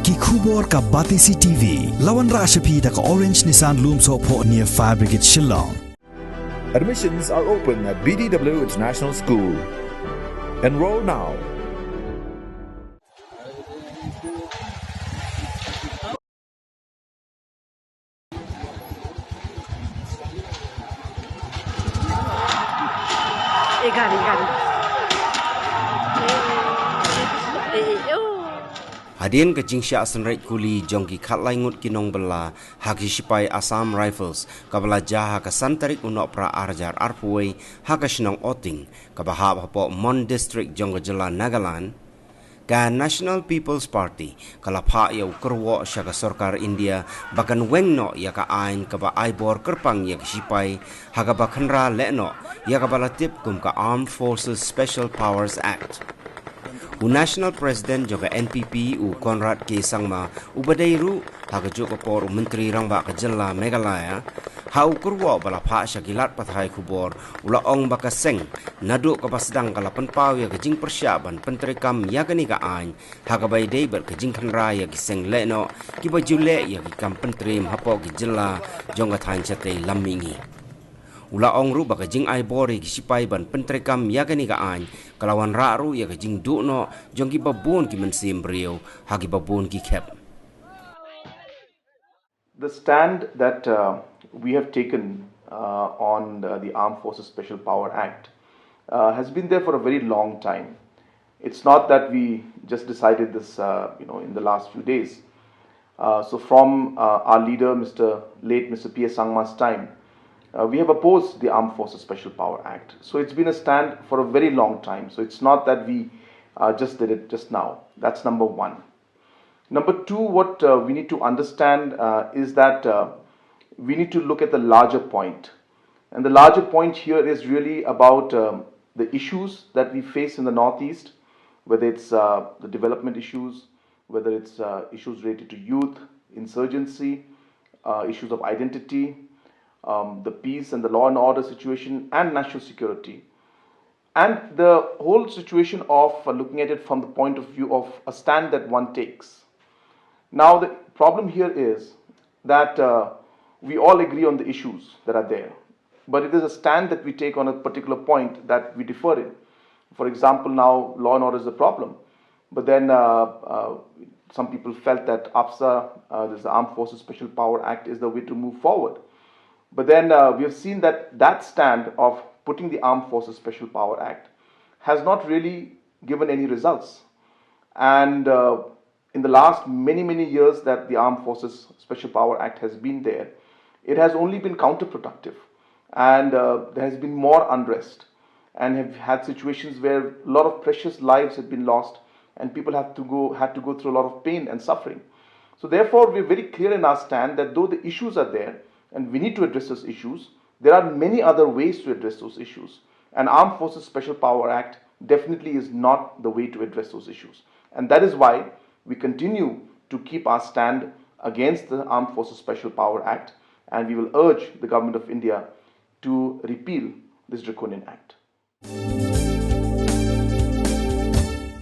ki khubor ka Batisi TV lawan ra shapi da ka Orange Nissan Lumso po near Fire Brigade Shillong. Admissions are open at BDW International School. Enroll now. Hadian ke jingsha asenrait kuli jongki khatlai ngut kinong bela haki sipai Assam Rifles kabala jaha ka santarik unok pra arjar arpuai haka shinong oting kabahab hapo Mon District jongga jela Nagaland ka National People's Party kalapha ya ukurwo siya ka Sorkar India bakan Weng no ya ka ain kaba aibor kerpang ya sipai haka bakhanra leno ya kabala tip kum ka Armed Forces Special Powers Act. National President juga NPP Conrad K. Sangma ubadairu haga juga por Menteri Rangba Kejela Meghalaya hau kurwa bala pha syagilat pathai kubor ula ong bakaseng nadu kapasedang kalapan pau ya kejing persyaban penterikam ya kani ka ain haga bai dei ber kejing khanra ya kiseng leno ki bajule ya ki kam pentrim hapo Kejela jonga than chate lamingi ula ong ru baka jing ai bori ki sipai ban pentrekam ya kani ka an kalawan ra ru ya ka jing du no jong ki babun ki mensim brio ha ki babun ki khep. The stand that we have taken on the Armed Forces Special Power Act has been there for a very long time. It's not that we just decided this in the last few days. So from our leader Mr. P. S. Sangma's time, we have opposed the Armed Forces Special Power Act. So it's been a stand for a very long time. So it's not that we just did it just now. That's number one. Number two, what we need to understand is that we need to look at the larger point. And the larger point here is really about the issues that we face in the Northeast, whether it's the development issues, whether it's issues related to youth, insurgency, issues of identity, the peace and the law and order situation and national security, and the whole situation of looking at it from the point of view of a stand that one takes. Now the problem here is that we all agree on the issues that are there, but it is a stand that we take on a particular point that we differ in. For example, now law and order is a problem, but then some people felt that AFSA, this Armed Forces Special Power Act, is the way to move forward. But then we have seen that stand of putting the Armed Forces Special Power Act has not really given any results. And in the last many years that the Armed Forces Special Power Act has been there, it has only been counterproductive. And there has been more unrest. And have had situations where a lot of precious lives have been lost and people had to go through a lot of pain and suffering. So therefore, we're very clear in our stand that though the issues are there, and we need to address those issues, there are many other ways to address those issues. And Armed Forces Special Power Act definitely is not the way to address those issues. And that is why we continue to keep our stand against the Armed Forces Special Power Act, and we will urge the Government of India to repeal this draconian act.